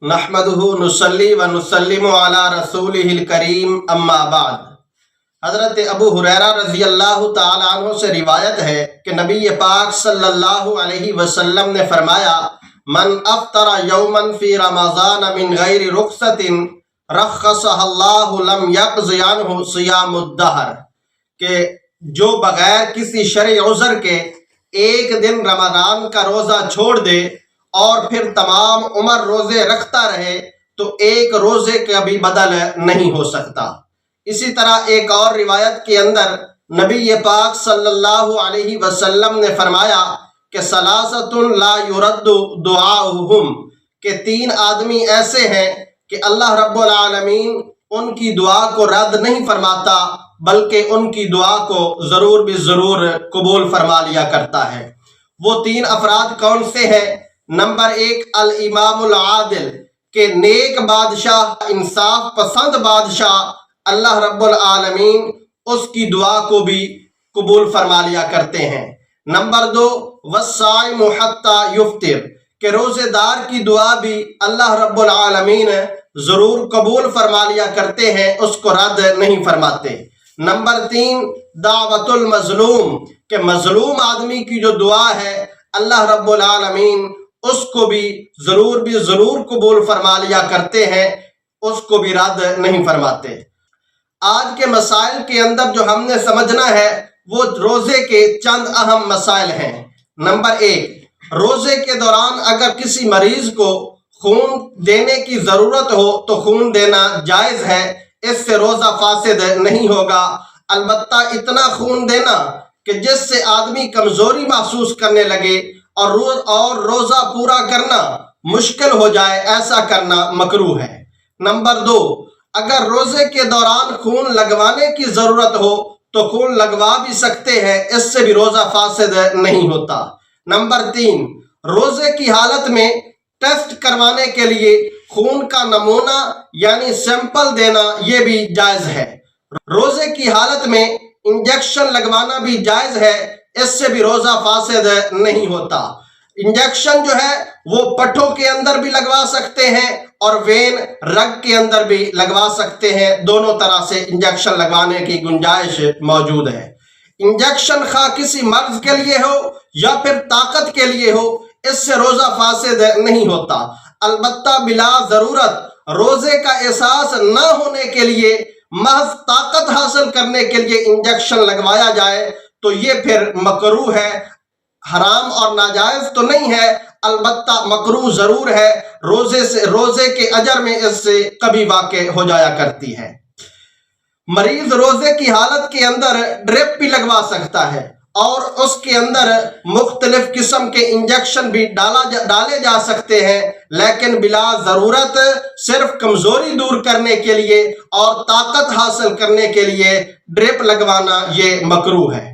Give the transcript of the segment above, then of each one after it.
नहमदुहु नुसल्ली व नुसल्लिमु अला रसूलिहिल करीम अम्मा बाद। हज़रत अबू हुरैरा रज़ी अल्लाह तआला अन्हु से रिवायत है कि नबी पाक सल्लल्लाहु अलैहि वसल्लम ने फरमाया, मन अफ्तरा यौमन फी रमज़ान मिन गैरि रुख़्सतिन रख़्ख़सहल्लाहु लम यक़ज़ि अन्हु सियामुद्दहर, कि जो बगैर किसी शरई उज़र के एक दिन रमज़ान का रोज़ा छोड़ दे और फिर तमाम उम्र रोजे रखता रहे तो एक रोजे का भी बदल नहीं हो सकता। इसी तरह एक और रिवायत के अंदर नबी पाक सल्लल्लाहु अलैहि वसल्लम ने फरमाया कि सलासतुन ला युरद्दु दुआहुम, कि तीन आदमी ऐसे हैं कि अल्लाह रब्बुल आलमीन उनकी दुआ को रद्द नहीं फरमाता बल्कि उनकी दुआ को ज़रूर भी ज़रूर कबूल फरमा लिया करता है। वो तीन अफराद कौन से हैं? नंबर एक, अल इमामुल आदिल, के नेक बादशाह, इंसाफ पसंद बादशाह अल्लाह रब्बुल आलमीन उसकी दुआ को भी कबूल फरमा लिया करते हैं। नंबर दो, वस्साइमु हत्ता युफ्तिर, के रोजेदार की दुआ भी अल्लाह रब्बुल आलमीन जरूर कबूल फरमा लिया करते हैं, उसको रद्द नहीं फरमाते। नंबर तीन, दावतुल मजलूम, के मजलूम आदमी की जो दुआ है अल्लाह रब्बुल आलमीन उसको भी जरूर कबूल फरमा लिया करते हैं, उसको भी रद्द नहीं फरमाते। आज के मसाइल के अंदर जो हमने समझना है वो रोजे के चंद अहम मसाइल हैं। नंबर एक, रोजे के दौरान अगर किसी मरीज को खून देने की जरूरत हो तो खून देना जायज है, इससे रोजा फासिद नहीं होगा। अलबत्ता इतना खून देना कि जिससे आदमी कमजोरी महसूस करने लगे और रोजा पूरा करना मुश्किल हो जाए, ऐसा करना मकरूह है। नंबर दो, अगर रोजे के दौरान खून लगवाने की जरूरत हो तो खून लगवा भी सकते हैं, इससे भी रोजा फासिद नहीं होता। नंबर तीन, रोजे की हालत में टेस्ट करवाने के लिए खून का नमूना यानी सैंपल देना ये भी जायज है। रोजे की हालत में इंजेक्शन लगवाना भी जायज है, इससे भी रोजा फासिद नहीं होता। इंजेक्शन जो है वो पट्ठों के अंदर भी लगवा सकते हैं और वेन रग के अंदर भी लगवा सकते हैं, दोनों तरह से इंजेक्शन लगवाने की गुंजाइश मौजूद है। इंजेक्शन खा किसी मर्ज के लिए हो या फिर ताकत के लिए हो, इससे रोजा फासिद नहीं होता। अलबत्ता बिला जरूरत रोजे का एहसास न होने के लिए महज ताकत हासिल करने के लिए इंजेक्शन लगवाया जाए तो ये फिर मकरूह है, हराम और नाजायज तो नहीं है, अलबत्ता मकरूह जरूर है। रोजे के अजर में इससे कभी वाक़े हो जाया करती है। मरीज रोजे की हालत के अंदर ड्रिप भी लगवा सकता है और उसके अंदर मुख्तलिफ किस्म के इंजेक्शन भी डाले जा सकते हैं, लेकिन बिला जरूरत सिर्फ कमजोरी दूर करने के लिए और ताकत हासिल करने के लिए ड्रिप लगवाना ये मकरूह है।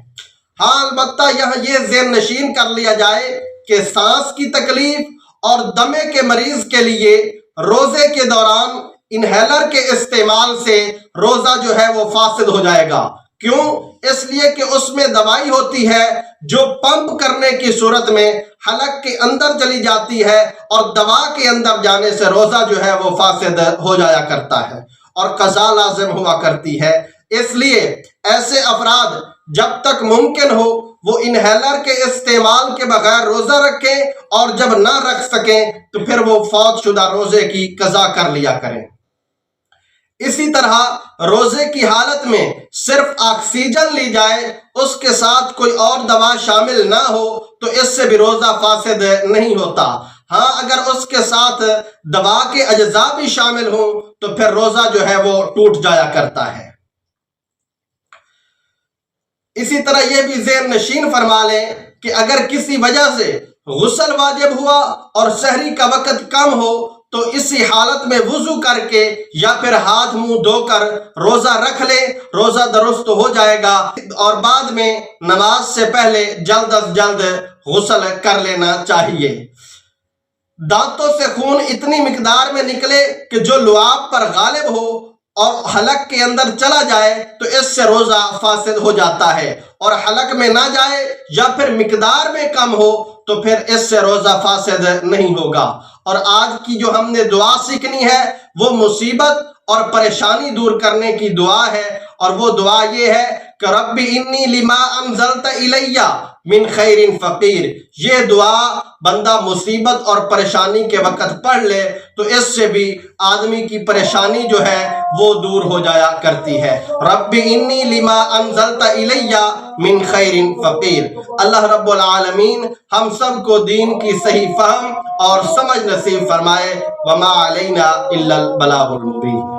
हाँ, अलबत्ता यहाँ ये ज़हन नशीन कर लिया जाए कि सांस की तकलीफ और दमे के मरीज के लिए रोजे के दौरान इनहेलर के इस्तेमाल से रोजा जो है वो फासिद हो जाएगा। क्यों? इसलिए कि उसमें दवाई होती है जो पंप करने की सूरत में हलक के अंदर चली जाती है और दवा के अंदर जाने से रोजा जो है वो फासिद हो जाया करता है और कज़ा लाजिम हुआ करती है। इसलिए ऐसे अफराद जब तक मुमकिन हो वो इनहेलर के इस्तेमाल के बगैर रोजा रखें और जब ना रख सकें तो फिर वो फौत शुदा रोजे की कज़ा कर लिया करें। इसी तरह रोजे की हालत में सिर्फ ऑक्सीजन ली जाए, उसके साथ कोई और दवा शामिल ना हो तो इससे भी रोजा फासिद नहीं होता। हाँ, अगर उसके साथ दवा के अज्जा भी शामिल हो तो फिर रोजा जो है वो टूट जाया करता है। इसी तरह यह भी ज़हन नशीन फरमा लें कि अगर किसी वजह से गुस्ल वाजिब हुआ और सहरी का वक़्त कम हो तो इसी हालत में वुजू करके या फिर हाथ मुंह धोकर रोजा रख ले, रोजा दुरुस्त हो जाएगा और बाद में नमाज से पहले जल्द अज जल्द गुस्ल कर लेना चाहिए। दांतों से खून इतनी मिकदार में निकले कि जो लुआब पर गालिब हो और हलक के अंदर चला जाए तो इससे रोजा फासिद हो जाता है, और हलक में ना जाए या फिर मिकदार में कम हो तो फिर इससे रोजा फासिद नहीं होगा। اور آج کی جو ہم نے دعا سیکھنی ہے وہ مصیبت اور پریشانی دور کرنے کی دعا ہے، اور وہ دعا یہ ہے کہ رب انی لما انزلت الیہ من خیر فقیر۔ یہ دعا بندہ مصیبت اور پریشانی کے وقت پڑھ لے تو اس سے بھی آدمی کی پریشانی جو ہے وہ دور ہو جایا کرتی ہے۔ رب انی لما انزلت الیہ من خیر فقیر۔ اللہ رب العالمین ہم سب کو دین کی صحیح فہم اور سمجھ نصیب فرمائے۔ وما علینا الا البلاغ المبین۔